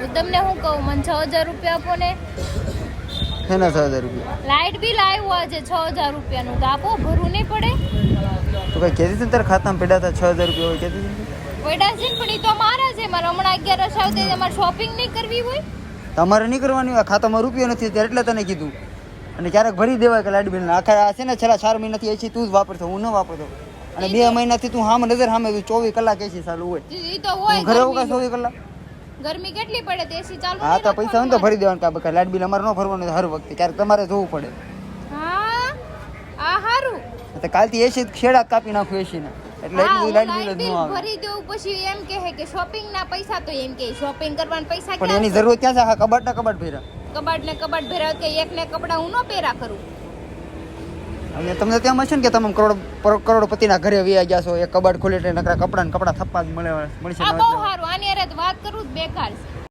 હું તમને શું કહું, મને 6000 રૂપિયા આપો ને. એના 6000 રૂપિયા લાઇટ બિલ આવ્યું આજે 6000 રૂપિયાનું, તો આપો, ભરવું નહીં પડે. તો કઈ કહેતી હતી ને તારા ખાતામાં પડ્યા હતા 6000 રૂપિયા હોય કહેતી હતી પડ્યા છે ને, પણ એ તો મારા છે. મારે હમણાં 11 આવતે અમારે શોપિંગ નહીં કરવી હોય. તમારે નહીં કરવાની હોય, ખાતામાં રૂપિયો નથી ત્યારે એટલે તને કીધું. અને ક્યારેક ભરી દેવાય કે લાઇટ બિલ આખા આ છે ને છેલ્લા 4 મહિનાથી એસી તું જ વાપરતો, હું ન વાપરતો. અને 2 મહિનાથી તું સામે નજર સામે 24 કલાક એસી ચાલુ હોય. એ તો હોય, ઘરે હોगा 24 કલાક. ગરમી કેટલી પડે તો એસી ચાલુ. હા તો પૈસા હોય તો ભરી દેવાનું કે લાઇટ બિલ અમારે ન ભરવાનું હર વખતે, ક્યારેક તમારે જોવું પડે. હા આ હારું. તો કાલથી એસી છેડા કાપી નાખું એસી ને, એટલે એટલું લાઇટ બિલ જ ન આવે. ભરી દેવું પછી એમ કહે કે શોપિંગ ના પૈસા, તો એમ કે શોપિંગ કરવાના પૈસા પણ એની જરૂરત ક્યાં છે? આખા કબાટના કબાટ ભર્યા. કબાટ ને કબાટ ભેરા કે એક ને કપડા હું ન પહેરા કરું. અને તમને ત્યાં મળશે ને કે તમે કરોડપતિના ઘરે વ્યા ગયા છો, એક કબાટ ખોલી એટલે નકરા કપડા થપ્પા જ મળશે. આ બહુ સારું, આની હારે વાત કરું જ બેકાર છે.